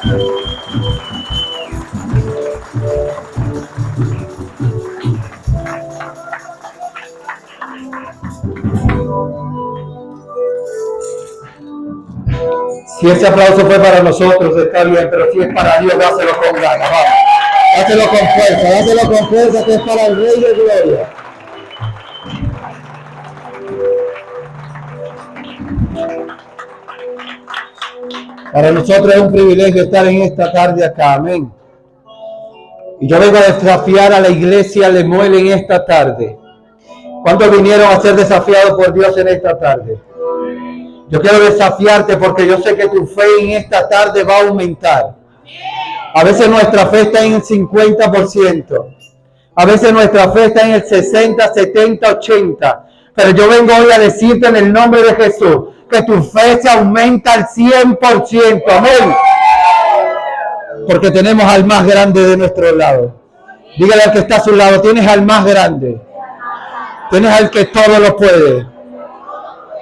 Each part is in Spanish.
Si ese aplauso fue para nosotros, está bien, pero si es para Dios, dáselo con ganas, vamos. Dáselo con fuerza, que es para el Rey de Gloria. Para nosotros es un privilegio estar en esta tarde acá, amén. Y yo vengo a desafiar a la iglesia Lemuel en esta tarde. ¿Cuántos vinieron a ser desafiados por Dios en esta tarde? Yo quiero desafiarte porque yo sé que tu fe en esta tarde va a aumentar. A veces nuestra fe está en el 50%. A veces nuestra fe está en el 60, 70, 80. Pero yo vengo hoy a decirte en el nombre de Jesús que tu fe se aumenta al 100%. Amén. Porque tenemos al más grande de nuestro lado. Dígale al que está a su lado, tienes al más grande. Tienes al que todo lo puede.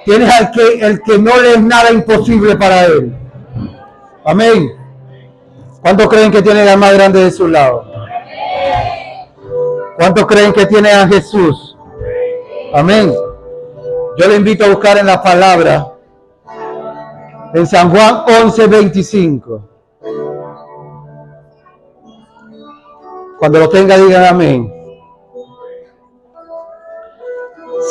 Tienes al que el que no le es nada imposible para él. Amén. ¿Cuántos creen que tienen al más grande de su lado? ¿Cuántos creen que tienen a Jesús? Amén. Yo le invito a buscar en la palabra en San Juan 11:25. Cuando lo tenga, digan amén.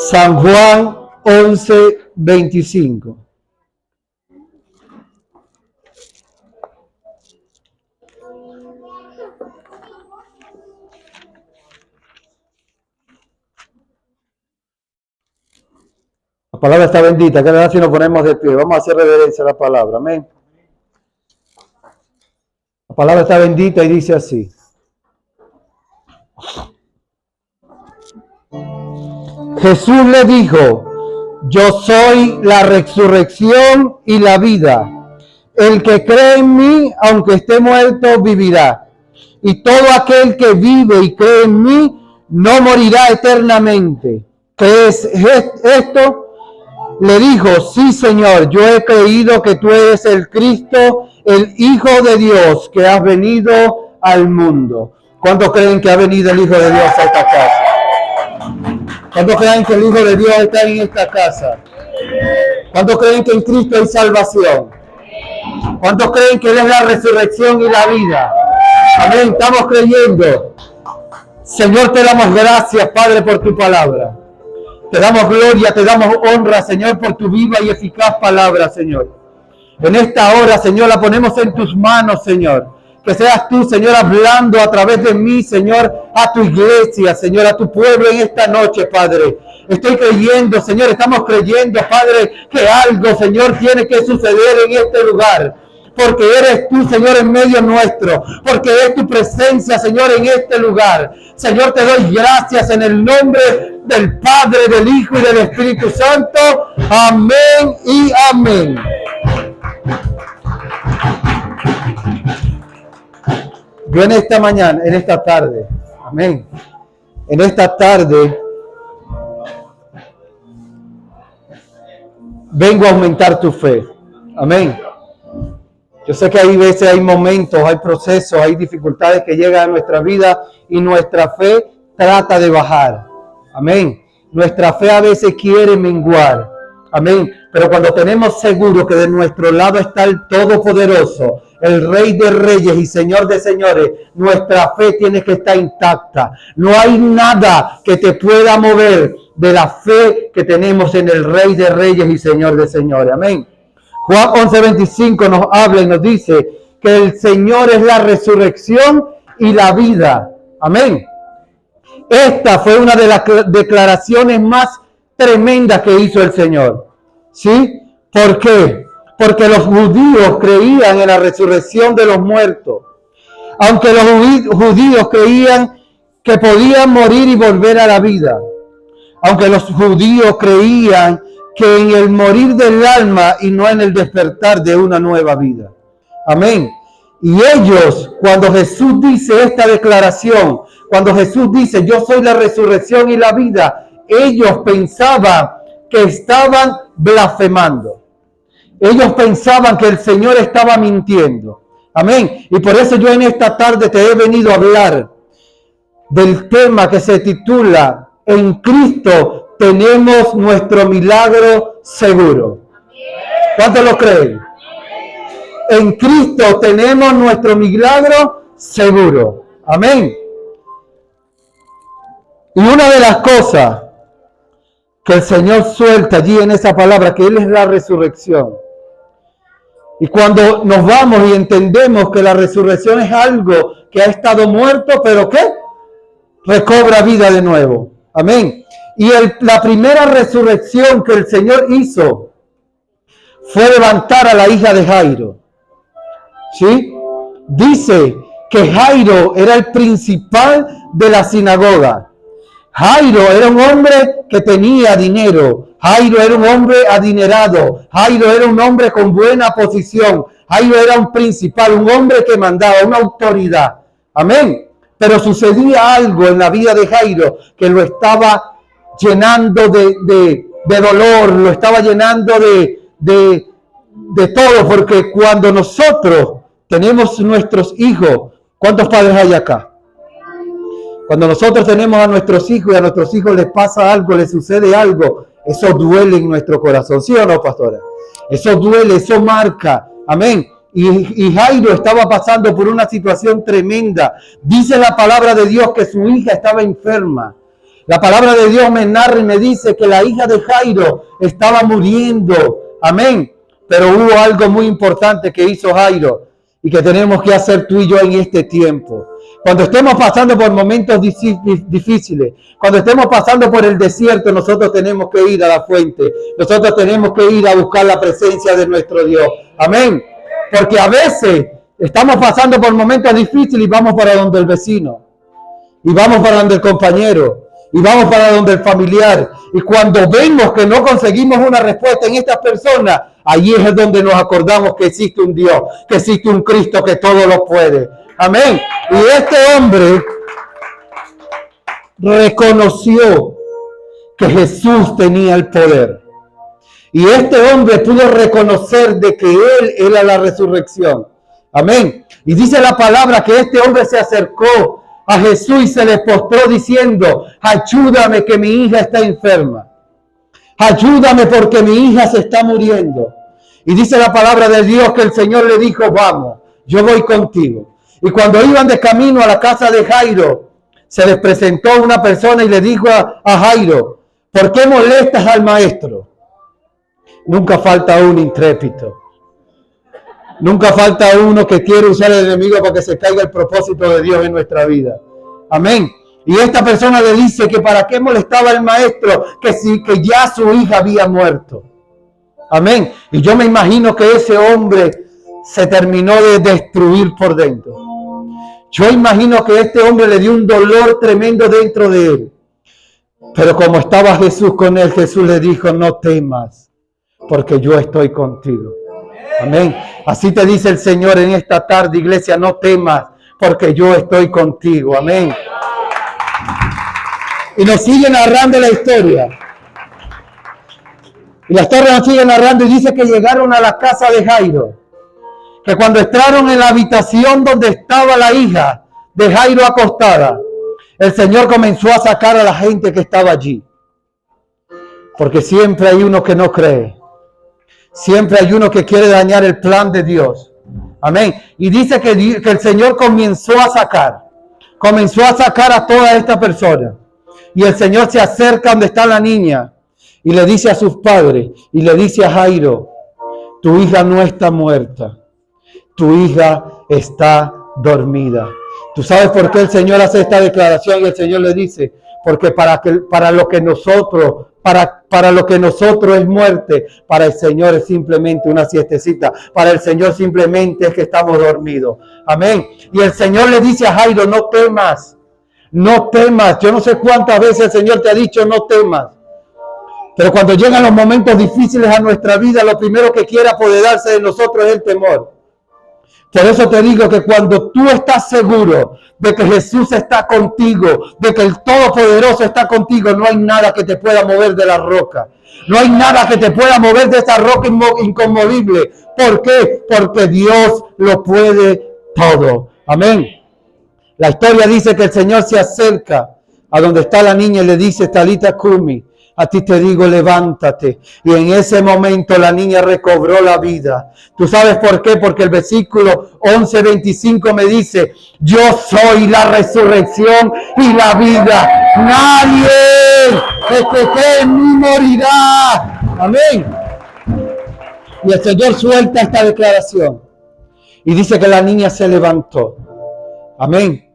San Juan 11:25. La palabra está bendita. ¿Qué le da si nos ponemos de pie? Vamos a hacer reverencia a la palabra. Amén. La palabra está bendita y dice así. Jesús le dijo: yo soy la resurrección y la vida. El que cree en mí, aunque esté muerto, vivirá. Y todo aquel que vive y cree en mí, no morirá eternamente. ¿Crees esto? Le dijo: sí, Señor, yo he creído que tú eres el Cristo, el Hijo de Dios, que has venido al mundo. ¿Cuántos creen que ha venido el Hijo de Dios a esta casa? ¿Cuántos creen que el Hijo de Dios está en esta casa? ¿Cuántos creen que en Cristo hay salvación? ¿Cuántos creen que Él es la resurrección y la vida? Amén, estamos creyendo. Señor, te damos gracias, Padre, por tu palabra. Te damos gloria, te damos honra, Señor, por tu viva y eficaz palabra, Señor. En esta hora, Señor, la ponemos en tus manos, Señor. Que seas tú, Señor, hablando a través de mí, Señor, a tu iglesia, Señor, a tu pueblo en esta noche, Padre. Estoy creyendo, Señor, estamos creyendo, Padre, que algo, Señor, tiene que suceder en este lugar. Porque eres tú, Señor, en medio nuestro. Porque es tu presencia, Señor, en este lugar. Señor, te doy gracias en el nombre del Padre, del Hijo y del Espíritu Santo. Amén y amén. Yo en esta mañana, en esta tarde, amén, en esta tarde vengo a aumentar tu fe, amén. Yo sé que hay veces, hay momentos, hay procesos, hay dificultades que llegan a nuestra vida y nuestra fe trata de bajar, amén. Nuestra fe a veces quiere menguar, amén. Pero cuando tenemos seguro que de nuestro lado está el Todopoderoso, el Rey de Reyes y Señor de Señores, nuestra fe tiene que estar intacta. No hay nada que te pueda mover de la fe que tenemos en el Rey de Reyes y Señor de Señores. Amén. Juan 11:25 nos habla y nos dice que el Señor es la resurrección y la vida. Amén. Esta fue una de las declaraciones más tremendas que hizo el Señor. ¿Sí? ¿Por qué? Porque los judíos creían en la resurrección de los muertos. Aunque los judíos creían que podían morir y volver a la vida. Aunque los judíos creían que en el morir del alma y no en el despertar de una nueva vida. Amén. Y ellos, cuando Jesús dice esta declaración, cuando Jesús dice: yo soy la resurrección y la vida, ellos pensaban que estaban blasfemando. Ellos pensaban que el Señor estaba mintiendo. Amén. Y por eso yo en esta tarde te he venido a hablar del tema que se titula En Cristo tenemos nuestro milagro seguro. ¿Cuántos lo creen? En Cristo tenemos nuestro milagro seguro. Amén. Y una de las cosas que el Señor suelta allí en esa palabra, que Él es la resurrección. Y cuando nos vamos y entendemos que la resurrección es algo que ha estado muerto, pero ¿qué? Recobra vida de nuevo. Amén. Y la primera resurrección que el Señor hizo fue levantar a la hija de Jairo. ¿Sí? Dice que Jairo era el principal de la sinagoga. Jairo era un hombre que tenía dinero. Jairo era un hombre adinerado. Jairo era un hombre con buena posición. Jairo era un principal, un hombre que mandaba, una autoridad. Amén. Pero sucedía algo en la vida de Jairo que lo estaba llenando de dolor, lo estaba llenando de todo, porque cuando nosotros tenemos nuestros hijos, ¿cuántos padres hay acá? Cuando nosotros tenemos a nuestros hijos y a nuestros hijos les pasa algo, les sucede algo, eso duele en nuestro corazón, ¿sí o no, pastora? Eso duele, eso marca, amén. Y Jairo estaba pasando por una situación tremenda. Dice la palabra de Dios que su hija estaba enferma. La palabra de Dios me narra y me dice que la hija de Jairo estaba muriendo, amén. Pero hubo algo muy importante que hizo Jairo y que tenemos que hacer tú y yo en este tiempo. Cuando estemos pasando por momentos difíciles, cuando estemos pasando por el desierto, nosotros tenemos que ir a la fuente. Nosotros tenemos que ir a buscar la presencia de nuestro Dios. Amén. Porque a veces estamos pasando por momentos difíciles y vamos para donde el vecino. Y vamos para donde el compañero. Y vamos para donde el familiar. Y cuando vemos que no conseguimos una respuesta en estas personas, allí es donde nos acordamos que existe un Dios, que existe un Cristo que todo lo puede. Amén. Y este hombre reconoció que Jesús tenía el poder. Y este hombre pudo reconocer de que Él era la resurrección. Amén. Y dice la palabra que este hombre se acercó a Jesús y se le postró diciendo: ayúdame que mi hija está enferma. Ayúdame porque mi hija se está muriendo. Y dice la palabra de Dios que el Señor le dijo: vamos, yo voy contigo. Y cuando iban de camino a la casa de Jairo, se les presentó una persona y le dijo a Jairo: ¿por qué molestas al maestro? Nunca falta un intrépido. Nunca falta uno que quiere usar el enemigo para que se caiga el propósito de Dios en nuestra vida. Amén. Y esta persona le dice que para qué molestaba al maestro, que ya su hija había muerto. Amén. Y yo me imagino que ese hombre se terminó de destruir por dentro. Yo imagino que este hombre le dio un dolor tremendo dentro de él. Pero como estaba Jesús con él, Jesús le dijo: no temas, porque yo estoy contigo. Amén. Así te dice el Señor en esta tarde, iglesia: no temas, porque yo estoy contigo. Amén. Y nos sigue narrando la historia. Y la historia nos sigue narrando y dice que llegaron a la casa de Jairo. Que cuando entraron en la habitación donde estaba la hija de Jairo acostada, el Señor comenzó a sacar a la gente que estaba allí. Porque siempre hay uno que no cree. Siempre hay uno que quiere dañar el plan de Dios. Amén. Y dice que el Señor comenzó a sacar a toda esta persona. Y el Señor se acerca donde está la niña y le dice a sus padres y le dice a Jairo: tu hija no está muerta, tu hija está dormida. ¿Tú sabes por qué el Señor hace esta declaración? Y el Señor le dice: porque para lo que nosotros es muerte, para el Señor es simplemente una siestecita. Para el Señor simplemente es que estamos dormidos. Amén. Y el Señor le dice a Jairo: no temas, no temas. Yo no sé cuántas veces el Señor te ha dicho: no temas. Pero cuando llegan los momentos difíciles a nuestra vida, lo primero que quiere apoderarse de nosotros es el temor. Por eso te digo que cuando tú estás seguro de que Jesús está contigo, de que el Todopoderoso está contigo, no hay nada que te pueda mover de la roca. No hay nada que te pueda mover de esa roca inconmovible. ¿Por qué? Porque Dios lo puede todo. Amén. La historia dice que el Señor se acerca a donde está la niña y le dice, Talita Kumi, a ti te digo, levántate. Y en ese momento la niña recobró la vida. ¿Tú sabes por qué? Porque el versículo 11:25 me dice, yo soy la resurrección y la vida. Nadie que cree en mí morirá. Amén. Y el Señor suelta esta declaración. Y dice que la niña se levantó. Amén.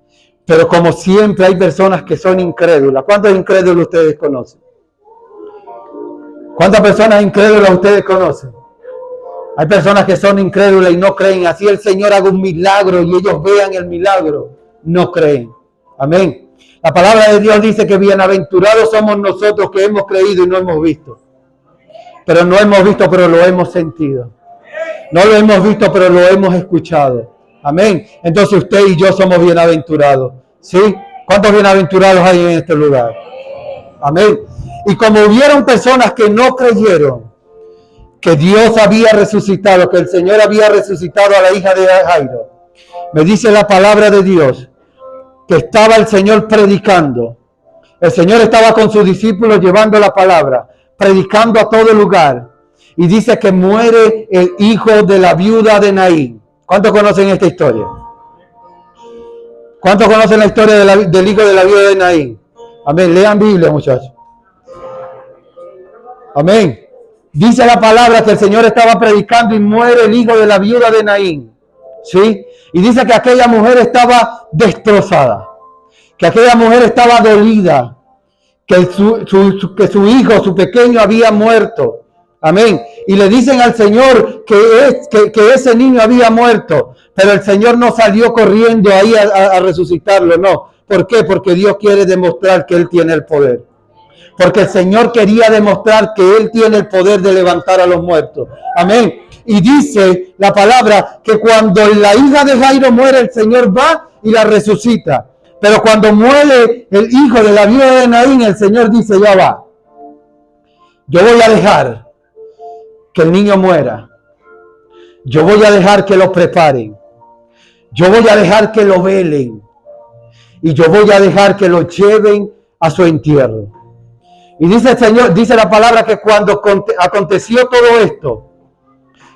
Pero como siempre hay personas que son incrédulas. ¿Cuántos incrédulos ustedes conocen? ¿Cuántas personas incrédulas ustedes conocen? Hay personas que son incrédulas y no creen. Así el Señor haga un milagro y ellos vean el milagro. No creen. Amén. La palabra de Dios dice que bienaventurados somos nosotros que hemos creído y no hemos visto. Pero no hemos visto, pero lo hemos sentido. No lo hemos visto, pero lo hemos escuchado. Amén. Entonces usted y yo somos bienaventurados. ¿Sí? ¿Cuántos bienaventurados hay en este lugar? Amén. Y como hubieron personas que no creyeron que Dios había resucitado, que el Señor había resucitado a la hija de Jairo, me dice la palabra de Dios que estaba el Señor predicando. El Señor estaba con sus discípulos llevando la palabra, predicando a todo lugar. Y dice que muere el hijo de la viuda de Naín. ¿Cuántos conocen esta historia? ¿Cuántos conocen la historia del hijo de la viuda de Naín? Amén. Lean Biblia, muchachos. Amén. Dice la palabra que el Señor estaba predicando y muere el hijo de la viuda de Naín. ¿Sí? Y dice que aquella mujer estaba destrozada. Que aquella mujer estaba dolida. Que su hijo, su pequeño, había muerto. Amén. Y le dicen al Señor que ese niño había muerto. Pero el Señor no salió corriendo ahí a resucitarlo. No. ¿Por qué? Porque Dios quiere demostrar que Él tiene el poder. Porque el Señor quería demostrar que Él tiene el poder de levantar a los muertos. Amén. Y dice la palabra que cuando la hija de Jairo muere, el Señor va y la resucita. Pero cuando muere el hijo de la viuda de Naín, el Señor dice, ya va. Yo voy a dejar que el niño muera. Yo voy a dejar que lo preparen. Yo voy a dejar que lo velen. Y yo voy a dejar que lo lleven a su entierro. Y dice el Señor, dice la palabra que cuando aconteció todo esto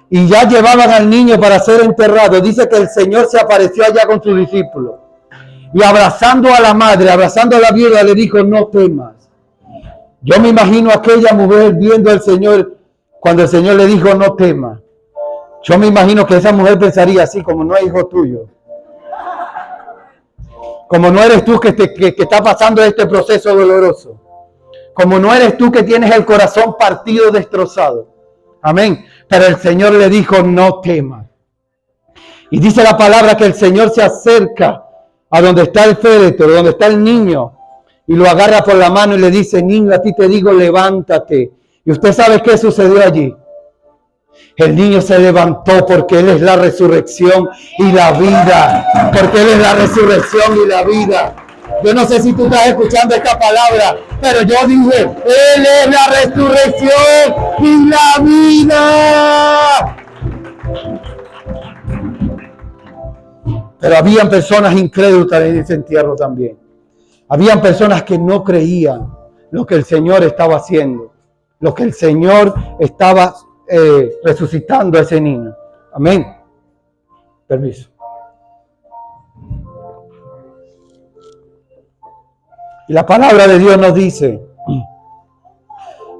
y ya llevaban al niño para ser enterrado, dice que el Señor se apareció allá con sus discípulos y abrazando a la madre, abrazando a la viuda, le dijo, no temas. Yo me imagino a aquella mujer viendo al Señor cuando el Señor le dijo, no temas. Yo me imagino que esa mujer pensaría así, como no es hijo tuyo. Como no eres tú que está pasando este proceso doloroso. Como no eres tú que tienes el corazón partido, destrozado. Amén. Pero el Señor le dijo, no temas. Y dice la palabra que el Señor se acerca a donde está el féretro, donde está el niño, y lo agarra por la mano y le dice, niño, a ti te digo, levántate. Y usted sabe qué sucedió allí. El niño se levantó porque Él es la resurrección y la vida. Porque Él es la resurrección y la vida. Yo no sé si tú estás escuchando esta palabra, pero yo dije, Él es la resurrección y la vida. Pero habían personas incrédulas en ese entierro también. Habían personas que no creían lo que el Señor estaba haciendo, lo que el Señor estaba resucitando a ese niño. Amén. Permiso. Y la palabra de Dios nos dice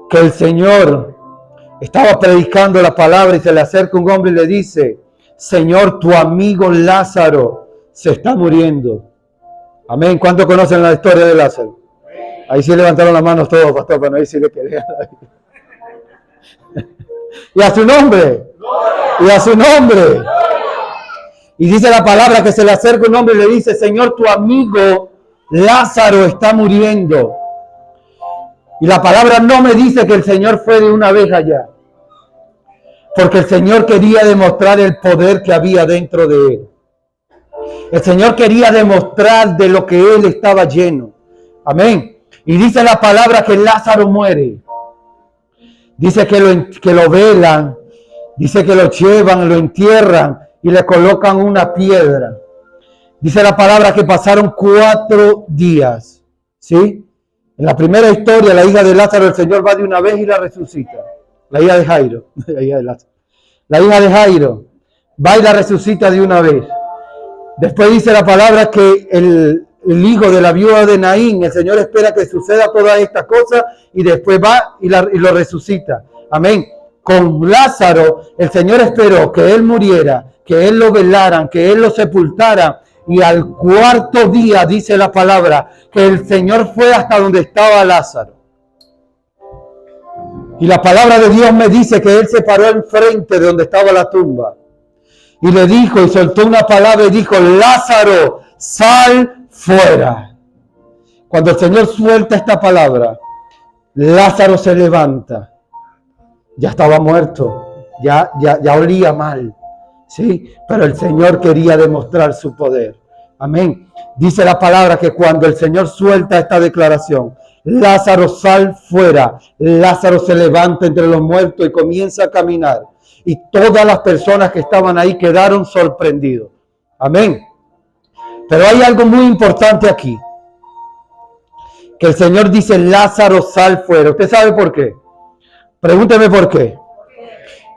que el Señor estaba predicando la palabra y se le acerca un hombre y le dice, Señor, tu amigo Lázaro se está muriendo. Amén. ¿Cuántos conocen la historia de Lázaro? Ahí sí levantaron las manos todos, pastor, para no decirle que lean la Biblia. Y a su nombre. Y a su nombre. Y dice la palabra que se le acerca un hombre y le dice, Señor, tu amigo Lázaro está muriendo. Y la palabra no me dice que el Señor fue de una vez allá. porque el Señor quería demostrar el poder que había dentro de él. El Señor quería demostrar de lo que él estaba lleno. Amén. Y dice la palabra que Lázaro muere. Dice que lo velan, dice que lo llevan, lo entierran y le colocan una piedra. Dice la palabra que pasaron 4 días. ¿Sí? En la primera historia, la hija de Lázaro, el Señor va de una vez y la resucita. La hija de Jairo, la hija de Lázaro. La hija de Jairo va y la resucita de una vez. Después dice la palabra que el hijo de la viuda de Naín, el Señor espera que suceda toda esta cosa y después va y lo resucita. Amén. Con Lázaro, el Señor esperó que él muriera, que él lo velaran, que él lo sepultara. Y al 4.º día, dice la palabra, que el Señor fue hasta donde estaba Lázaro. Y la palabra de Dios me dice que él se paró enfrente de donde estaba la tumba. Y le dijo, y soltó una palabra y dijo, Lázaro, sal fuera. Cuando el Señor suelta esta palabra, Lázaro se levanta. Ya estaba muerto, ya olía mal. ¿Sí? Pero el Señor quería demostrar su poder. Amén. Dice la palabra que cuando el Señor suelta esta declaración, Lázaro, sal fuera. Lázaro se levanta entre los muertos y comienza a caminar. Y todas las personas que estaban ahí quedaron sorprendidos. Amén. Pero hay algo muy importante aquí. Que el Señor dice, Lázaro, sal fuera. ¿Usted sabe por qué? Pregúnteme por qué.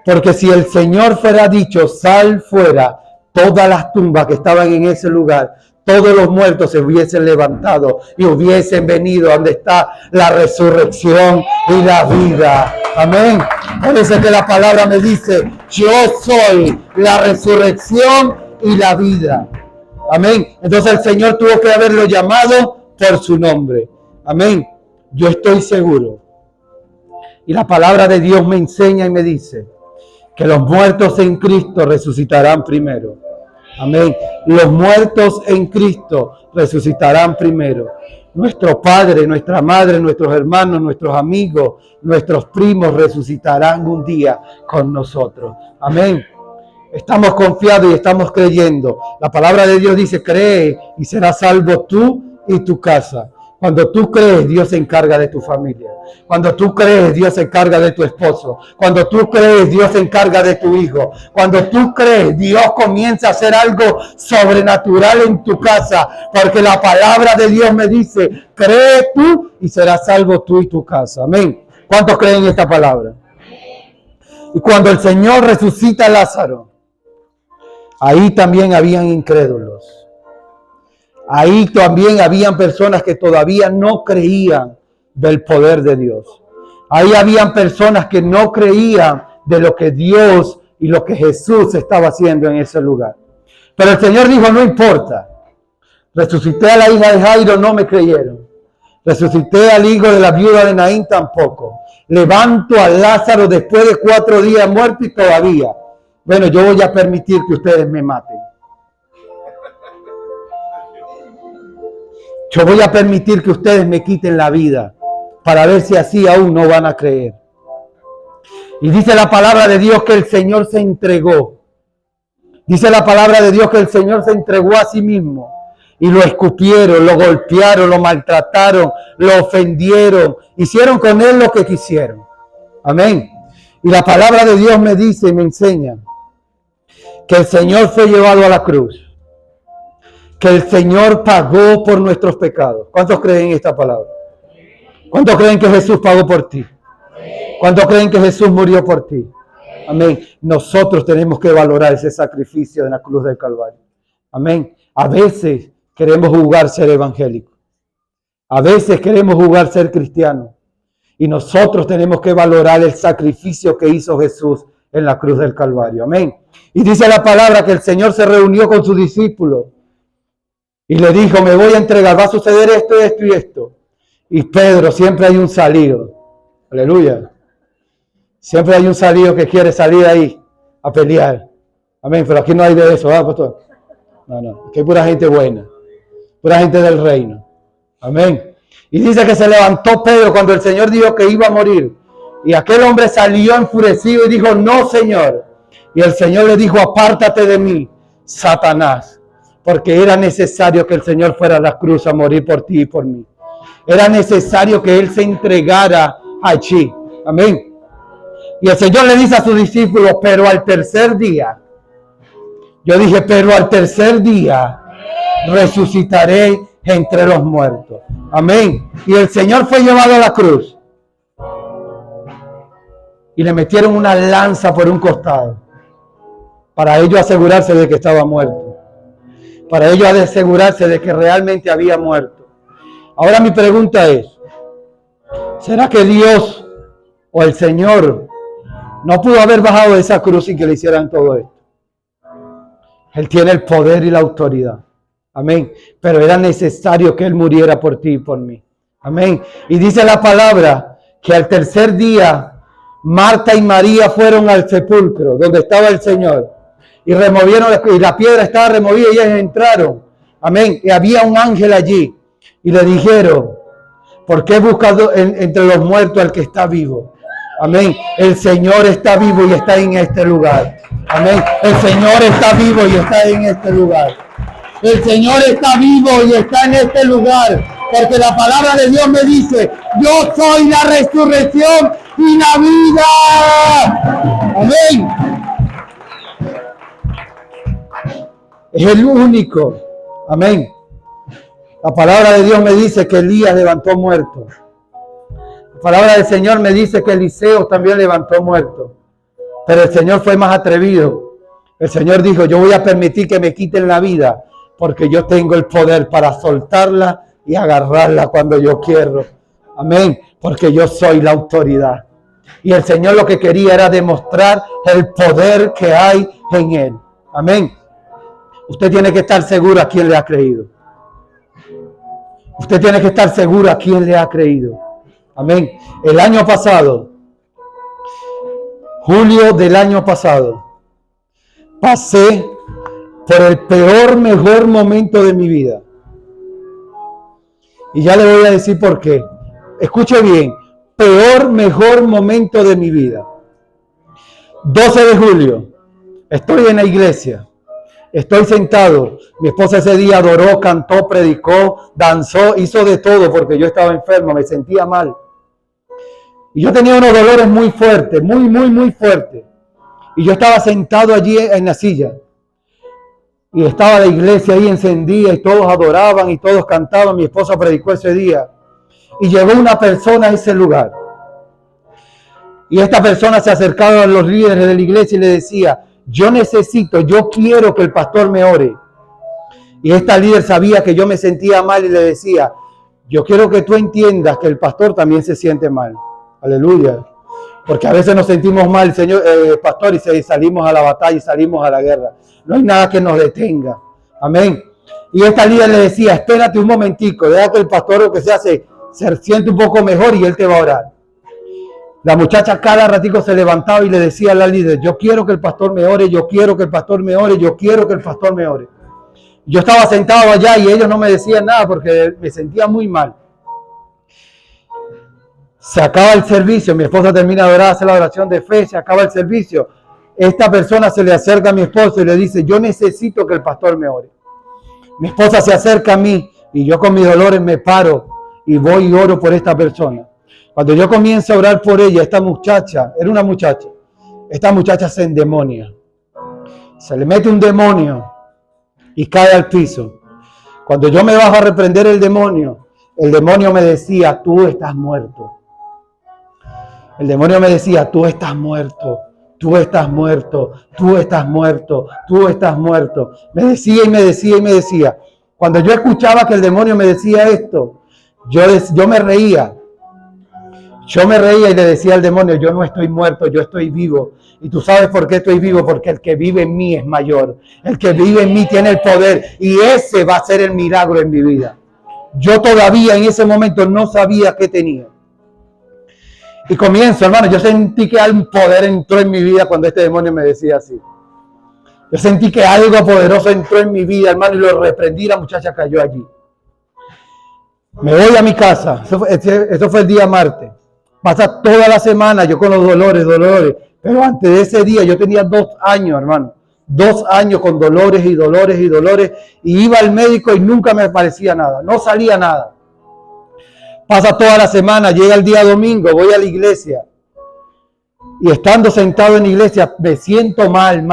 Porque si el Señor fuera dicho, sal fuera, todas las tumbas que estaban en ese lugar, todos los muertos se hubiesen levantado y hubiesen venido donde está la resurrección y la vida. Amén. Por eso que la palabra me dice, yo soy la resurrección y la vida. Amén. Entonces el Señor tuvo que haberlo llamado por su nombre. Amén. Yo estoy seguro. Y la palabra de Dios me enseña y me dice que los muertos en Cristo resucitarán primero. Amén. Los muertos en Cristo resucitarán primero. Nuestro padre, nuestra madre, nuestros hermanos, nuestros amigos, nuestros primos resucitarán un día con nosotros. Amén. Estamos confiados y estamos creyendo. La palabra de Dios dice, cree y serás salvo tú y tu casa. Cuando tú crees, Dios se encarga de tu familia. Cuando tú crees, Dios se encarga de tu esposo. Cuando tú crees, Dios se encarga de tu hijo. Cuando tú crees, Dios comienza a hacer algo sobrenatural en tu casa. Porque la palabra de Dios me dice, cree tú y serás salvo tú y tu casa. Amén. ¿Cuántos creen esta palabra? Y cuando el Señor resucita a Lázaro, ahí también habían incrédulos. Ahí también habían personas que todavía no creían del poder de Dios. Ahí habían personas que no creían de lo que Dios y lo que Jesús estaba haciendo en ese lugar. Pero el Señor dijo, no importa. Resucité a la hija de Jairo, no me creyeron. Resucité al hijo de la viuda de Naín, tampoco. Levanto a Lázaro después de 4 días muerto y todavía. Bueno, yo voy a permitir que ustedes me maten. Yo voy a permitir que ustedes me quiten la vida para ver si así aún no van a creer. Y dice la palabra de Dios que el Señor se entregó. Dice la palabra de Dios que el Señor se entregó a sí mismo. Y lo escupieron, lo golpearon, lo maltrataron, lo ofendieron. Hicieron con él lo que quisieron. Amén. Y la palabra de Dios me dice y me enseña que el Señor fue llevado a la cruz. Que el Señor pagó por nuestros pecados. ¿Cuántos creen esta palabra? ¿Cuántos creen que Jesús pagó por ti? ¿Cuántos creen que Jesús murió por ti? Amén. Nosotros tenemos que valorar ese sacrificio de la cruz del Calvario. Amén. A veces queremos jugar ser evangélico. A veces queremos jugar ser cristiano. Y nosotros tenemos que valorar el sacrificio que hizo Jesús en la cruz del Calvario. Amén. Y dice la palabra que el Señor se reunió con sus discípulos. Y le dijo, me voy a entregar, va a suceder esto, esto y esto. Y Pedro, siempre hay un salido. Aleluya. Siempre hay un salido que quiere salir ahí a pelear. Amén, pero aquí no hay de eso, ¿verdad, pastor? No, aquí hay pura gente buena. Pura gente del reino. Amén. Y dice que se levantó Pedro cuando el Señor dijo que iba a morir. Y aquel hombre salió enfurecido y dijo, no, Señor. Y el Señor le dijo, apártate de mí, Satanás. Porque era necesario que el Señor fuera a la cruz a morir por ti y por mí. Era necesario que Él se entregara allí. Amén. Y el Señor le dice a sus discípulos, pero al tercer día, yo dije, pero al tercer día resucitaré entre los muertos. Amén. Y el Señor fue llevado a la cruz. Y le metieron una lanza por un costado. Para ellos asegurarse de que estaba muerto. Para ellos asegurarse de que realmente había muerto. Ahora mi pregunta es, ¿será que Dios o el Señor no pudo haber bajado de esa cruz sin que le hicieran todo esto? Él tiene el poder y la autoridad. Amén. Pero era necesario que Él muriera por ti y por mí. Amén. Y dice la palabra que al tercer día Marta y María fueron al sepulcro donde estaba el Señor. Y removieron, y la piedra estaba removida y ellos entraron. Amén. Y había un ángel allí. Y le dijeron, ¿por qué buscas entre los muertos al que está vivo? Amén. El Señor está vivo y está en este lugar. Amén. El Señor está vivo y está en este lugar. El Señor está vivo y está en este lugar. Porque la palabra de Dios me dice, yo soy la resurrección y la vida. Amén. Es el único. Amén. La palabra de Dios me dice que Elías levantó muertos. La palabra del Señor me dice que Eliseo también levantó muertos. Pero el Señor fue más atrevido. El Señor dijo, yo voy a permitir que me quiten la vida porque yo tengo el poder para soltarla y agarrarla cuando yo quiero. Amén. Porque yo soy la autoridad. Y el Señor lo que quería era demostrar el poder que hay en Él. Amén. Usted tiene que estar seguro a quién le ha creído. Usted tiene que estar seguro a quién le ha creído. Amén. El año pasado, julio del año pasado, pasé por el peor, mejor momento de mi vida. Y ya le voy a decir por qué. Escuche bien. Peor, mejor momento de mi vida. 12 de julio. Estoy en la iglesia. Estoy sentado. Mi esposa ese día adoró, cantó, predicó, danzó, hizo de todo porque yo estaba enfermo, me sentía mal. Y yo tenía unos dolores muy fuertes, muy fuertes. Y yo estaba sentado allí en la silla. Y estaba la iglesia ahí encendida y todos adoraban y todos cantaban. Mi esposa predicó ese día. Y llegó una persona a ese lugar. Y esta persona se acercaba a los líderes de la iglesia y le decía, yo quiero que el pastor me ore. Y esta líder sabía que yo me sentía mal y le decía, yo quiero que tú entiendas que el pastor también se siente mal. Aleluya. Porque a veces nos sentimos mal, Señor, pastor, y salimos a la batalla y salimos a la guerra. No hay nada que nos detenga. Amén. Y esta líder le decía, espérate un momentico, deja que el pastor lo que se siente un poco mejor y él te va a orar. La muchacha cada ratico se levantaba y le decía a la líder, yo quiero que el pastor me ore, yo quiero que el pastor me ore, yo quiero que el pastor me ore. Yo estaba sentado allá y ellos no me decían nada porque me sentía muy mal. Se acaba el servicio, mi esposa termina de orar, hace la oración de fe, se acaba el servicio. Esta persona se le acerca a mi esposo y le dice, yo necesito que el pastor me ore. Mi esposa se acerca a mí y yo con mis dolores me paro y voy y oro por esta persona. Cuando yo comienzo a orar por ella, esta muchacha, era una muchacha, esta muchacha se endemonia. Se le mete un demonio y cae al piso. Cuando yo me bajo a reprender el demonio me decía, tú estás muerto. El demonio me decía, tú estás muerto, tú estás muerto, tú estás muerto, tú estás muerto. Me decía y me decía y me decía. Cuando yo escuchaba que el demonio me decía esto, yo me reía. Yo me reía y le decía al demonio, yo no estoy muerto, yo estoy vivo. Y tú sabes por qué estoy vivo, porque el que vive en mí es mayor. El que vive en mí tiene el poder y ese va a ser el milagro en mi vida. Yo todavía en ese momento no sabía qué tenía. Y comienzo, hermano, yo sentí que un poder entró en mi vida cuando este demonio me decía así. Yo sentí que algo poderoso entró en mi vida, hermano, y lo reprendí, la muchacha cayó allí. Me voy a mi casa, eso fue el día martes. Pasa toda la semana yo con los dolores. Pero antes de ese día yo tenía 2 años, hermano. 2 años con dolores. Y iba al médico y nunca me parecía nada. No salía nada. Pasa toda la semana, llega el día domingo, voy a la iglesia. Y estando sentado en la iglesia, me siento mal,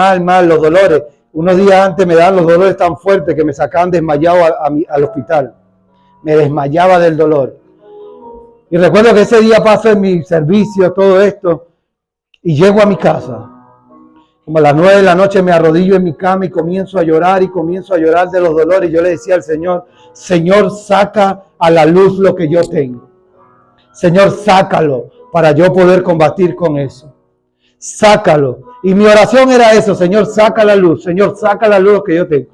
los dolores. Unos días antes me dan los dolores tan fuertes que me sacaban desmayado al hospital. Me desmayaba del dolor. Y recuerdo que ese día paso en mi servicio, todo esto, y llego a mi casa. Como a las 9 de la noche me arrodillo en mi cama y comienzo a llorar de los dolores. Y yo le decía al Señor, Señor, saca a la luz lo que yo tengo. Señor, sácalo para yo poder combatir con eso. Sácalo. Y mi oración era eso, Señor, saca la luz. Señor, saca la luz lo que yo tengo.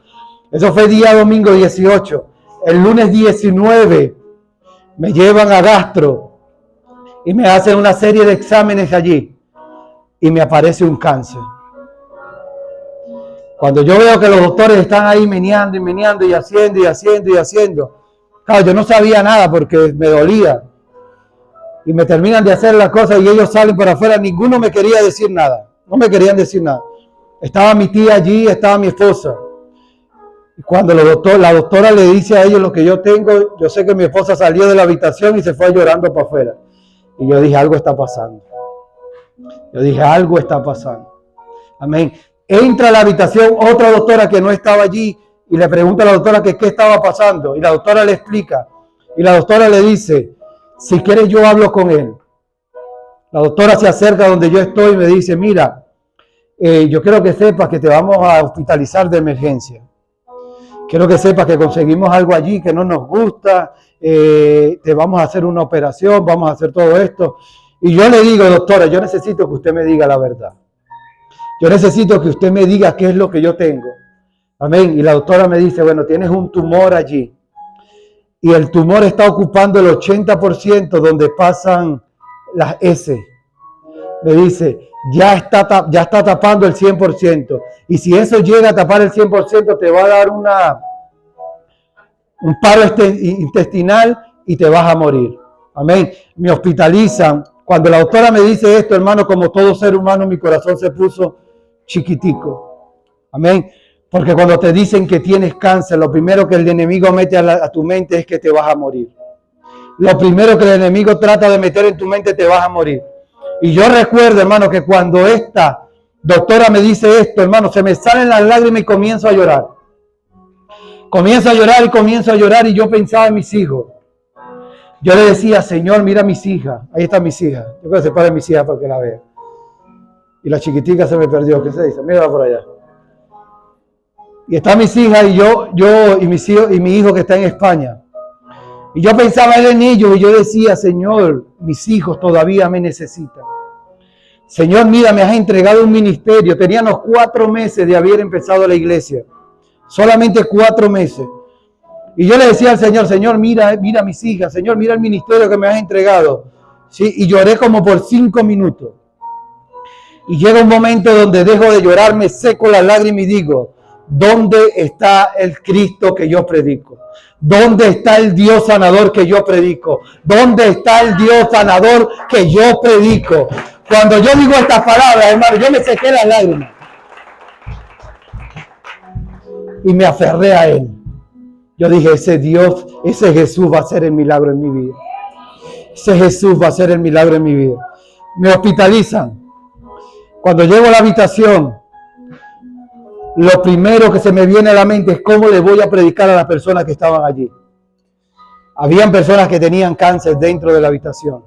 Eso fue día domingo 18. El lunes 19 me llevan a gastro y me hacen una serie de exámenes allí y me aparece un cáncer. Cuando yo veo que los doctores están ahí meneando y haciendo. Claro, yo no sabía nada porque me dolía. Y me terminan de hacer las cosas y ellos salen para afuera. Ninguno me quería decir nada. No me querían decir nada. Estaba mi tía allí, estaba mi esposa. Y cuando la doctora le dice a ellos lo que yo tengo, yo sé que mi esposa salió de la habitación y se fue llorando para afuera. Y yo dije, algo está pasando. Amén. Entra a la habitación otra doctora que no estaba allí y le pregunta a la doctora que qué estaba pasando. Y la doctora le explica. Y la doctora le dice, si quieres yo hablo con él. La doctora se acerca donde yo estoy y me dice, mira, yo quiero que sepas que te vamos a hospitalizar de emergencia. Quiero que sepas que conseguimos algo allí que no nos gusta, te vamos a hacer una operación, vamos a hacer todo esto. Y yo le digo, doctora, yo necesito que usted me diga la verdad. Yo necesito que usted me diga qué es lo que yo tengo. Amén. Y la doctora me dice, bueno, tienes un tumor allí. Y el tumor está ocupando el 80% donde pasan las S. Me dice, ya está tapando el 100%. Y si eso llega a tapar el 100%, te va a dar un paro intestinal y te vas a morir. Amén. Me hospitalizan. Cuando la doctora me dice esto, hermano, como todo ser humano, mi corazón se puso chiquitico. Amén. Porque cuando te dicen que tienes cáncer, lo primero que el enemigo mete a tu mente es que te vas a morir. Lo primero que el enemigo trata de meter en tu mente, te vas a morir. Y yo recuerdo, hermano, que cuando esta doctora me dice esto, hermano, se me salen las lágrimas y comienzo a llorar. Comienzo a llorar y yo pensaba en mis hijos. Yo le decía, Señor, mira a mis hijas. Ahí están mis hijas. Yo creo que se pare mis hijas para que la vea. Y la chiquitica se me perdió. ¿Qué se dice? Mira por allá. Y están mis hijas y yo y mis hijos y mi hijo que está en España. Y yo pensaba en ellos y yo decía, Señor, mis hijos todavía me necesitan. Señor, mira, me has entregado un ministerio. Teníamos 4 meses de haber empezado la iglesia. Solamente 4 meses. Y yo le decía al Señor, Señor, mira a mis hijas. Señor, mira el ministerio que me has entregado. ¿Sí? Y lloré como por 5 minutos. Y llega un momento donde dejo de llorar, me seco las lágrimas y digo, ¿dónde está el Cristo que yo predico? ¿Dónde está el Dios sanador que yo predico? ¿Dónde está el Dios sanador que yo predico? Cuando yo digo estas palabras, hermano, yo me sequé las lágrimas. Y me aferré a Él. Yo dije, ese Dios, ese Jesús va a hacer el milagro en mi vida. Ese Jesús va a hacer el milagro en mi vida. Me hospitalizan. Cuando llego a la habitación, lo primero que se me viene a la mente es cómo le voy a predicar a las personas que estaban allí. Habían personas que tenían cáncer dentro de la habitación.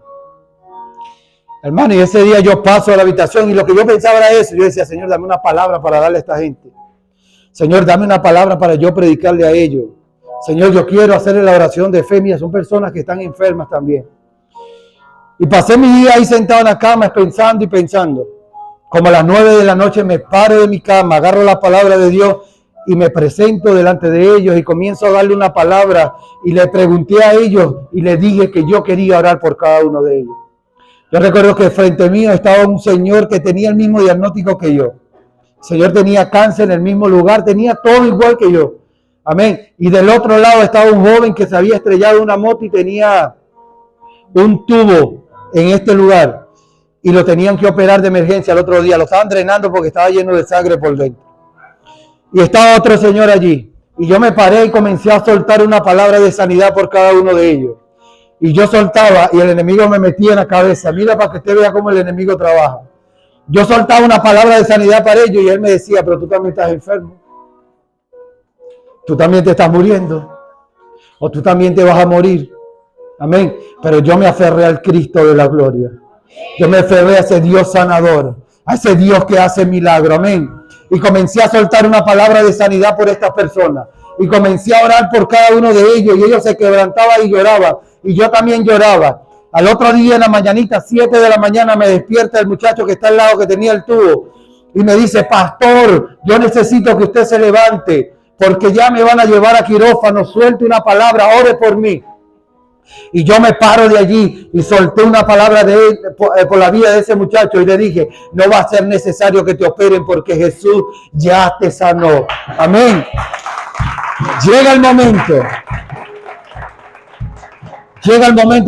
Hermano, y ese día yo paso a la habitación y lo que yo pensaba era eso. Yo decía, Señor, dame una palabra para darle a esta gente. Señor, dame una palabra para yo predicarle a ellos. Señor, yo quiero hacerle la oración de fe. Mira, son personas que están enfermas también. Y pasé mi día ahí sentado en la cama pensando y pensando. Como a las 9 de la noche me paro de mi cama, agarro la palabra de Dios y me presento delante de ellos y comienzo a darle una palabra y le pregunté a ellos y les dije que yo quería orar por cada uno de ellos. Yo recuerdo que frente mío estaba un señor que tenía el mismo diagnóstico que yo. El señor tenía cáncer en el mismo lugar, tenía todo igual que yo. Amén. Y del otro lado estaba un joven que se había estrellado en una moto y tenía un tubo en este lugar y lo tenían que operar de emergencia el otro día. Lo estaban drenando porque estaba lleno de sangre por dentro. Y estaba otro señor allí. Y yo me paré y comencé a soltar una palabra de sanidad por cada uno de ellos. Y yo soltaba y el enemigo me metía en la cabeza. Mira para que usted vea cómo el enemigo trabaja. Yo soltaba una palabra de sanidad para ellos y él me decía, pero tú también estás enfermo. Tú también te estás muriendo. O tú también te vas a morir. Amén. Pero yo me aferré al Cristo de la gloria. Yo me aferré a ese Dios sanador. A ese Dios que hace milagro. Amén. Y comencé a soltar una palabra de sanidad por estas personas. Y comencé a orar por cada uno de ellos. Y ellos se quebrantaban y lloraban. Y yo también lloraba. Al otro día en la mañanita, 7 de la mañana, me despierta el muchacho que está al lado, que tenía el tubo. Y me dice, pastor, yo necesito que usted se levante. Porque ya me van a llevar a quirófano. Suelte una palabra, ore por mí. Y yo me paro de allí y solté una palabra de él, por la vida de ese muchacho y le dije, no va a ser necesario que te operen porque Jesús ya te sanó. Amén. Llega el momento.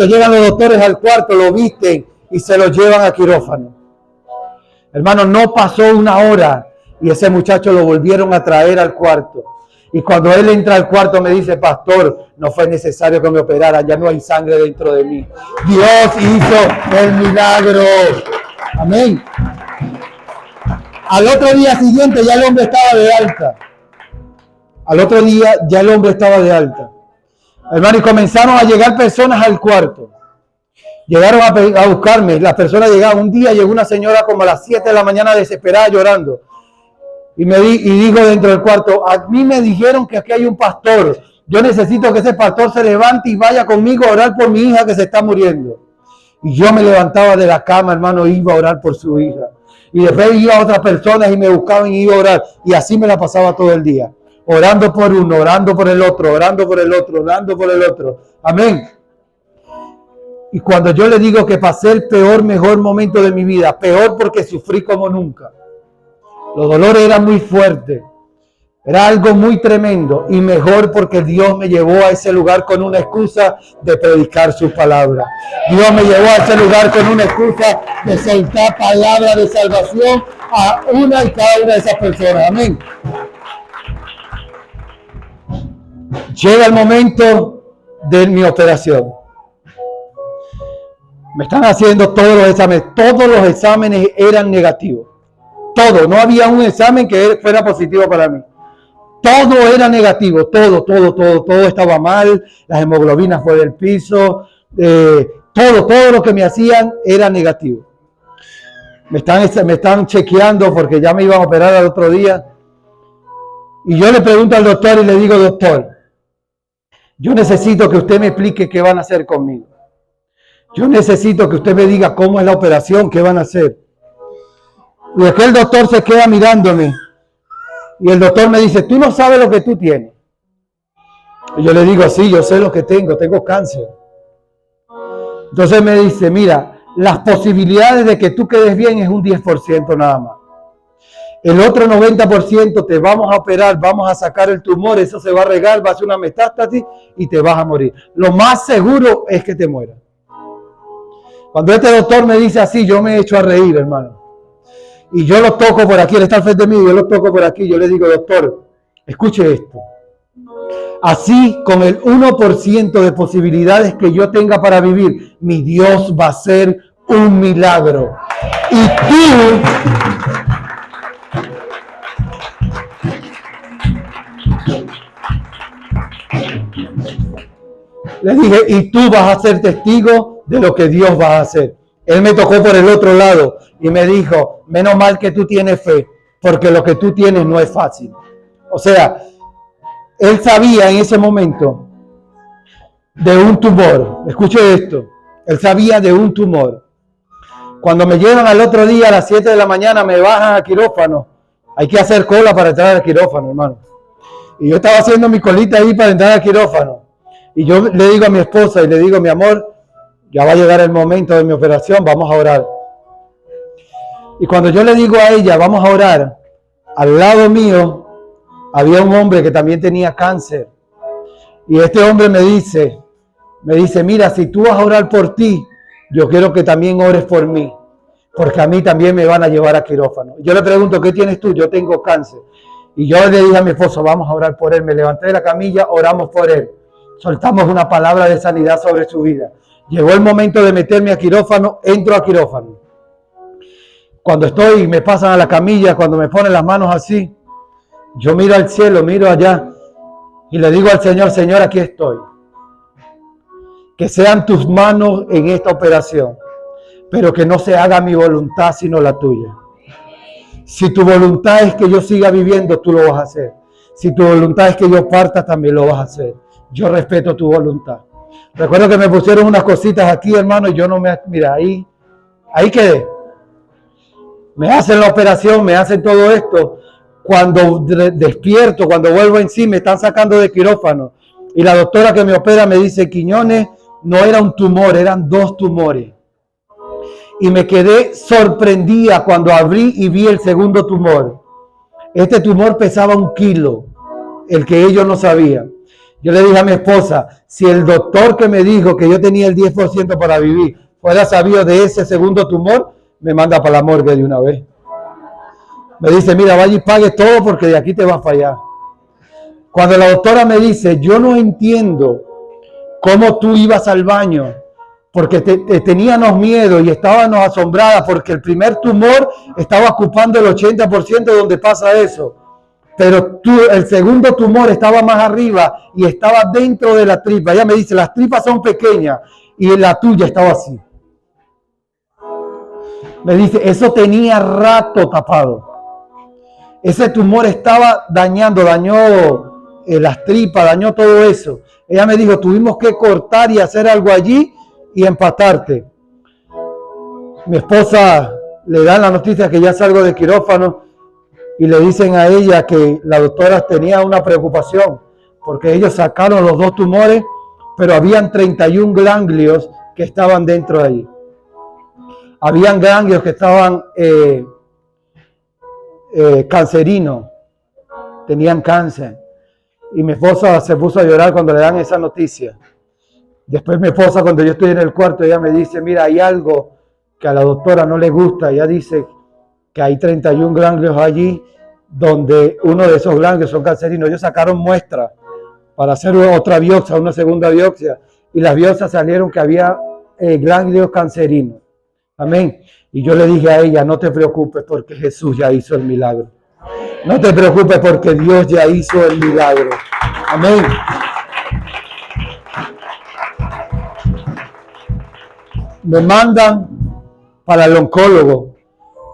Llegan los doctores al cuarto, lo visten y se lo llevan a quirófano. Hermano, no pasó una hora y ese muchacho lo volvieron a traer al cuarto. Y cuando él entra al cuarto me dice, pastor, no fue necesario que me operaran, ya no hay sangre dentro de mí. Dios hizo el milagro. Amén. Al otro día siguiente ya el hombre estaba de alta. Hermano, y comenzaron a llegar personas al cuarto. Llegaron a buscarme. Las personas llegaban. Un día llegó una señora como a las 7 de la mañana desesperada llorando. Y dijo dentro del cuarto, a mí me dijeron que aquí hay un pastor. Yo necesito que ese pastor se levante y vaya conmigo a orar por mi hija que se está muriendo. Y yo me levantaba de la cama, hermano, e iba a orar por su hija. Y después iba a otras personas y me buscaban y iba a orar. Y así me la pasaba todo el día. Orando por uno, orando por el otro, orando por el otro, orando por el otro. Amén. Y cuando yo le digo que pasé el mejor momento de mi vida, peor porque sufrí como nunca. Los dolores eran muy fuertes. Era algo muy tremendo y mejor porque Dios me llevó a ese lugar con una excusa de predicar su palabra. Dios me llevó a ese lugar con una excusa de soltar palabra de salvación a una y cada una de esas personas. Amén. Llega el momento de mi operación. Me están haciendo todos los exámenes. Todos los exámenes eran negativos. Todo. No había un examen que fuera positivo para mí. Todo era negativo. Todo estaba mal. Las hemoglobinas fuera del piso. Todo lo que me hacían era negativo. Me están chequeando porque ya me iban a operar al otro día. Y yo le pregunto al doctor y le digo, doctor, yo necesito que usted me explique qué van a hacer conmigo. Yo necesito que usted me diga cómo es la operación, qué van a hacer. Y aquel doctor se queda mirándome. Y el doctor me dice, tú no sabes lo que tú tienes. Y yo le digo, sí, yo sé lo que tengo cáncer. Entonces me dice, mira, las posibilidades de que tú quedes bien es un 10% nada más. El otro 90% te vamos a operar, vamos a sacar el tumor, eso se va a regar, va a hacer una metástasis y te vas a morir. Lo más seguro es que te mueras. Cuando este doctor me dice así, yo me echo a reír, hermano. Y yo lo toco por aquí, él está al frente de mí, yo lo toco por aquí, yo le digo, doctor, escuche esto. Así, con el 1% de posibilidades que yo tenga para vivir, mi Dios va a hacer un milagro. Y tú... Le dije, y tú vas a ser testigo de lo que Dios va a hacer. Él me tocó por el otro lado y me dijo, menos mal que tú tienes fe, porque lo que tú tienes no es fácil. O sea, él sabía en ese momento de un tumor. Escuche esto, él sabía de un tumor. Cuando me llevan al otro día a las 7 de la mañana, me bajan a quirófano. Hay que hacer cola para entrar al quirófano, hermano. Y yo estaba haciendo mi colita ahí para entrar al quirófano. Y yo le digo a mi esposa y le digo, mi amor, ya va a llegar el momento de mi operación, vamos a orar. Y cuando yo le digo a ella, vamos a orar, al lado mío había un hombre que también tenía cáncer. Y este hombre me dice, mira, si tú vas a orar por ti, yo quiero que también ores por mí, porque a mí también me van a llevar a quirófano. Yo le pregunto, ¿qué tienes tú? Yo tengo cáncer. Y yo le dije a mi esposo, vamos a orar por él. Me levanté de la camilla, oramos por él. Soltamos una palabra de sanidad sobre su vida. Llegó el momento de meterme a quirófano, entro a quirófano. Cuando estoy, me pasan a la camilla, cuando me ponen las manos así, yo miro al cielo, miro allá y le digo al Señor, Señor, aquí estoy. Que sean tus manos en esta operación, pero que no se haga mi voluntad sino la tuya. Si tu voluntad es que yo siga viviendo, tú lo vas a hacer. Si tu voluntad es que yo parta, también lo vas a hacer. Yo respeto tu voluntad. Recuerdo que me pusieron unas cositas aquí, hermano, y yo no me... Mira, ahí quedé. Me hacen la operación, me hacen todo esto. Cuando despierto, cuando vuelvo en sí, me están sacando de quirófano. Y la doctora que me opera me dice, Quiñones, no era un tumor, eran 2 tumores. Y me quedé sorprendida cuando abrí y vi el segundo tumor. Este tumor pesaba 1 kilo, el que ellos no sabían. Yo le dije a mi esposa, si el doctor que me dijo que yo tenía el 10% para vivir fuera sabido de ese segundo tumor, me manda para la morgue de una vez. Me dice, mira, vaya y pague todo porque de aquí te va a fallar. Cuando la doctora me dice, yo no entiendo cómo tú ibas al baño, porque teníamos miedo y estábamos asombradas porque el primer tumor estaba ocupando el 80% donde pasa eso. Pero el segundo tumor estaba más arriba y estaba dentro de la tripa. Ella me dice, las tripas son pequeñas y la tuya estaba así. Me dice, eso tenía rato tapado. Ese tumor estaba dañó las tripas, dañó todo eso. Ella me dijo, tuvimos que cortar y hacer algo allí y empatarte. Mi esposa le dan la noticia que ya salgo de quirófano y le dicen a ella que la doctora tenía una preocupación porque ellos sacaron los 2 tumores, pero habían 31 ganglios que estaban dentro de ahí. Habían ganglios que estaban cancerinos, tenían cáncer. Y mi esposa se puso a llorar cuando le dan esa noticia. Después mi esposa, cuando yo estoy en el cuarto, ella me dice, mira, hay algo que a la doctora no le gusta. Ella dice que hay 31 ganglios allí, donde uno de esos ganglios son cancerinos. Ellos sacaron muestras para hacer otra biopsia, una segunda biopsia, y las biopsias salieron que había ganglios cancerinos. Amén. Y yo le dije a ella, no te preocupes porque Jesús ya hizo el milagro. No te preocupes porque Dios ya hizo el milagro. Amén. Me mandan para el oncólogo.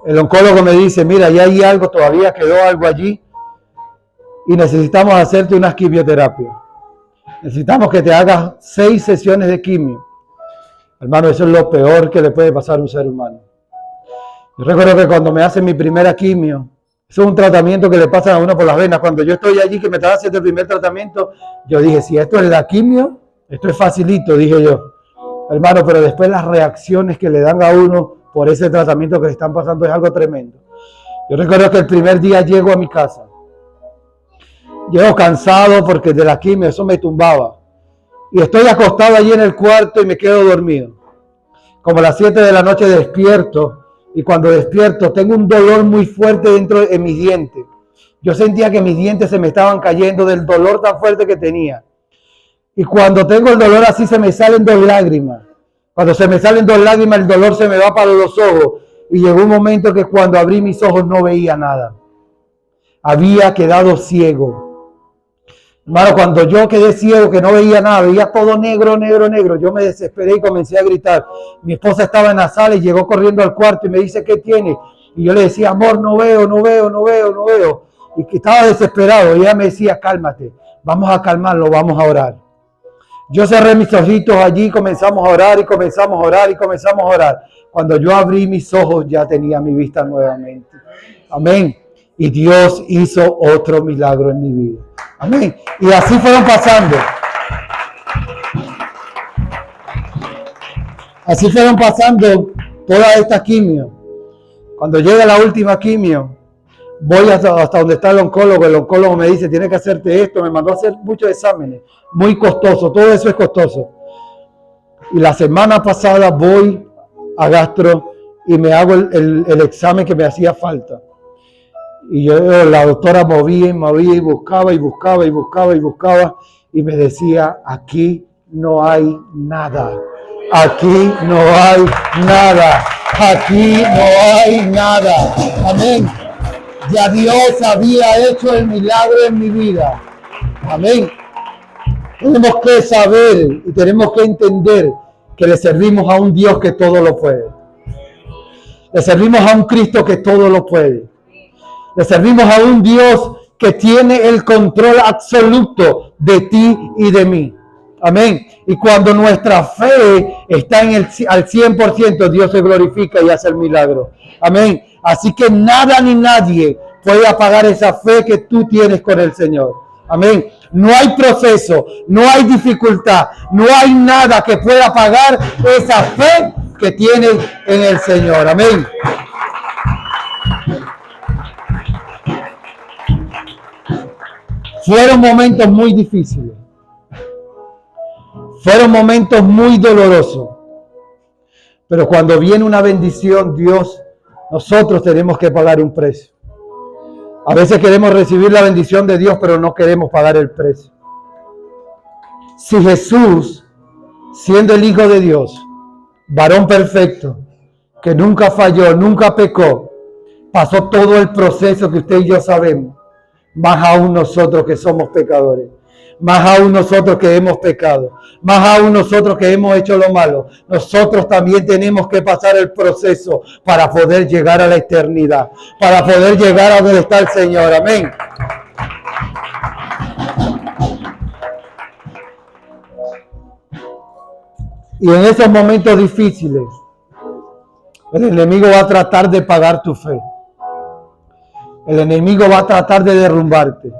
El oncólogo me dice, mira, ya hay algo, todavía quedó algo allí y necesitamos hacerte unas quimioterapias. Necesitamos que te hagas 6 sesiones de quimio. Hermano, eso es lo peor que le puede pasar a un ser humano. Yo recuerdo que cuando me hacen mi primera quimio, eso es un tratamiento que le pasa a uno por las venas. Cuando yo estoy allí, que me estaba haciendo el primer tratamiento, yo dije, si esto es la quimio, esto es facilito, dije yo. Hermano, pero después las reacciones que le dan a uno por ese tratamiento que le están pasando es algo tremendo. Yo recuerdo que el primer día llego a mi casa. Llego cansado porque de la quimio eso me tumbaba. Y estoy acostado allí en el cuarto y me quedo dormido. Como a las 7 de la noche despierto. Y cuando despierto tengo un dolor muy fuerte dentro de mis dientes. Yo sentía que mis dientes se me estaban cayendo del dolor tan fuerte que tenía. Y cuando tengo el dolor así se me salen 2 lágrimas. Cuando se me salen 2 lágrimas el dolor se me va para los ojos. Y llegó un momento que cuando abrí mis ojos no veía nada. Había quedado ciego. Hermano, cuando yo quedé ciego, que no veía nada, veía todo negro, negro, negro, yo me desesperé y comencé a gritar. Mi esposa estaba en la sala y llegó corriendo al cuarto y me dice, ¿qué tiene? Y yo le decía, amor, no veo, no veo, no veo, no veo. Y que estaba desesperado. Y ella me decía, cálmate, vamos a calmarlo, vamos a orar. Yo cerré mis ojitos allí, comenzamos a orar y comenzamos a orar y comenzamos a orar. Cuando yo abrí mis ojos ya tenía mi vista nuevamente. Amén. Y Dios hizo otro milagro en mi vida. Amén. Y así fueron pasando. Así fueron pasando toda esta quimio. Cuando llega la última quimio, voy hasta donde está el oncólogo me dice, tienes que hacerte esto, me mandó a hacer muchos exámenes, muy costoso, todo eso es costoso. Y la semana pasada voy a gastro y me hago el examen que me hacía falta. Y la doctora movía y buscaba y me decía, aquí no hay nada. Aquí no hay nada. Aquí no hay nada. Amén. Ya Dios había hecho el milagro en mi vida. Amén. Tenemos que saber y tenemos que entender que le servimos a un Dios que todo lo puede. Le servimos a un Cristo que todo lo puede. Le servimos a un Dios que tiene el control absoluto de ti y de mí. Amén. Y cuando nuestra fe está al 100%, Dios se glorifica y hace el milagro. Amén. Así que nada ni nadie puede apagar esa fe que tú tienes con el Señor. Amén. No hay proceso, no hay dificultad, no hay nada que pueda apagar esa fe que tienes en el Señor. Amén. Fueron momentos muy difíciles. Fueron momentos muy dolorosos. Pero cuando viene una bendición, nosotros tenemos que pagar un precio. A veces queremos recibir la bendición de Dios, pero no queremos pagar el precio. Si Jesús, siendo el Hijo de Dios, varón perfecto, que nunca falló, nunca pecó, pasó todo el proceso que usted y yo sabemos, más aún nosotros que somos pecadores, más aún nosotros que hemos pecado, más aún nosotros que hemos hecho lo malo, nosotros también tenemos que pasar el proceso para poder llegar a la eternidad, para poder llegar a donde está el Señor. Amén. Y en esos momentos difíciles, el enemigo va a tratar de pagar tu fe. El enemigo va a tratar de derrumbarte.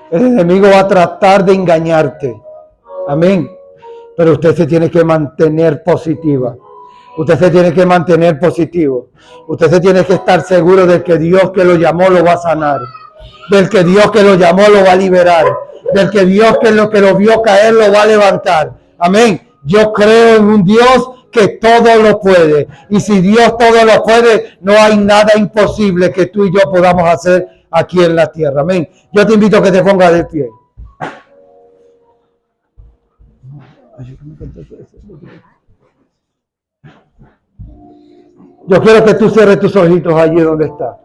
El enemigo va a tratar de engañarte. Amén. Pero usted se tiene que mantener positiva. Usted se tiene que mantener positivo. Usted se tiene que estar seguro de que Dios que lo llamó lo va a sanar. Del que Dios que lo llamó lo va a liberar. Del que Dios que lo vio caer lo va a levantar. Amén. Yo creo en un Dios que todo lo puede. Y si Dios todo lo puede, no hay nada imposible que tú y yo podamos hacer aquí en la tierra. Amén. Yo te invito a que te pongas de pie. Yo quiero que tú cierres tus ojitos allí donde estás.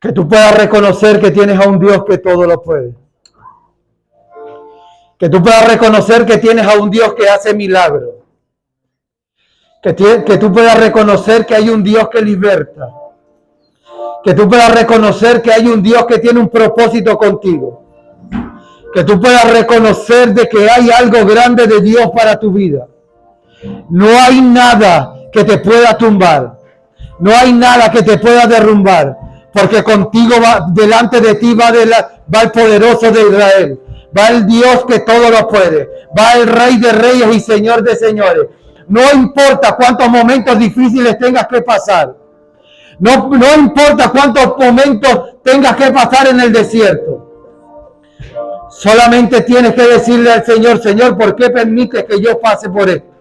Que tú puedas reconocer que tienes a un Dios que todo lo puede. Que tú puedas reconocer que tienes a un Dios que hace milagros. Que tú puedas reconocer que hay un Dios que liberta. Que tú puedas reconocer que hay un Dios que tiene un propósito contigo. Que tú puedas reconocer de que hay algo grande de Dios para tu vida. No hay nada que te pueda tumbar. No hay nada que te pueda derrumbar. Porque contigo delante de ti va el poderoso de Israel. Va el Dios que todo lo puede. Va el Rey de Reyes y Señor de Señores. No importa cuántos momentos difíciles tengas que pasar. No importa cuántos momentos tengas que pasar en el desierto. Solamente tienes que decirle al Señor, Señor, ¿por qué permites que yo pase por esto?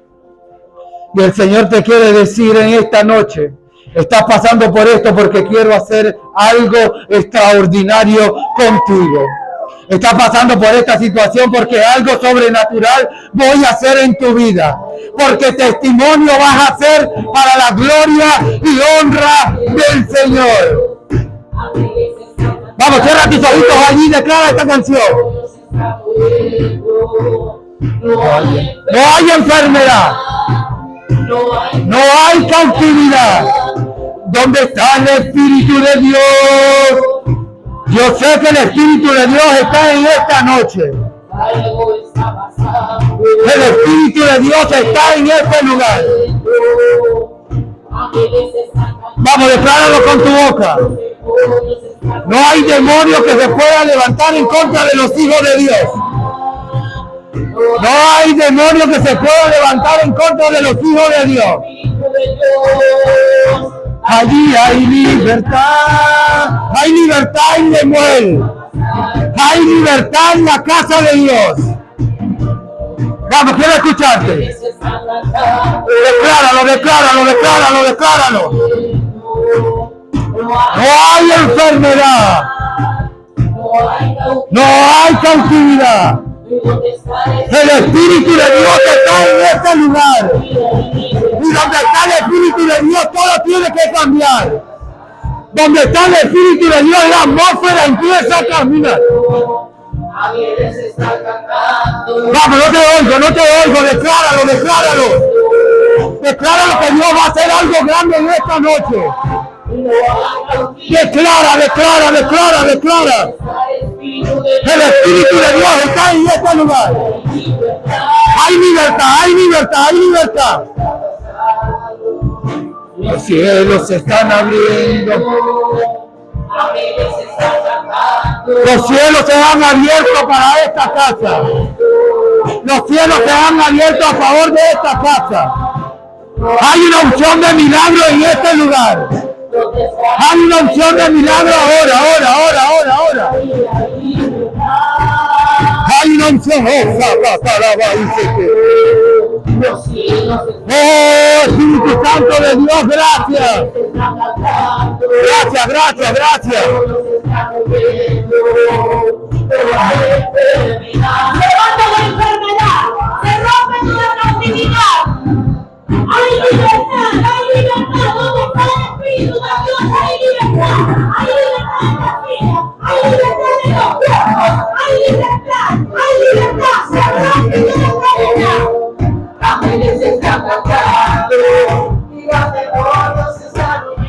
Y el Señor te quiere decir en esta noche, estás pasando por esto porque quiero hacer algo extraordinario contigo. Estás pasando por esta situación porque algo sobrenatural voy a hacer en tu vida. Porque testimonio vas a hacer para la gloria y honra del Señor. Vamos, cierra tus ojitos allí y declara esta canción. No hay enfermedad. No hay cautividad. ¿Dónde está el Espíritu de Dios? Yo sé que el Espíritu de Dios está en esta noche. El Espíritu de Dios está en este lugar. Vamos, decláralo con tu boca. No hay demonio que se pueda levantar en contra de los hijos de Dios. No hay demonio que se pueda levantar en contra de los hijos de Dios. Allí hay libertad en Lemuel. Hay libertad en la casa de Dios. Vamos, quiero escucharte. Decláralo, decláralo, decláralo, decláralo. No hay enfermedad. No hay cautividad. El Espíritu de Dios está en este lugar. Y donde está el Espíritu de Dios, todo tiene que cambiar. Donde está el Espíritu de Dios, la atmósfera empieza a caminar. Vamos, no te oigo, decláralo, decláralo. Decláralo que Dios va a hacer algo grande en esta noche. Declara, declara, declara, declara. El Espíritu de Dios está en este lugar. Hay libertad, hay libertad, hay libertad. Los cielos se están abriendo. Los cielos se han abierto para esta casa. Los cielos se han abierto a favor de esta casa. Hay una unción de milagro en este lugar. Hay una unción de milagro ahora. Hay una unción. Oh, Espíritu Santo de Dios, gracias. Gracias. Se rompe la enfermedad, se rompe la cautividad. Hay libertad, ¿dónde está el Espíritu de Dios? Hay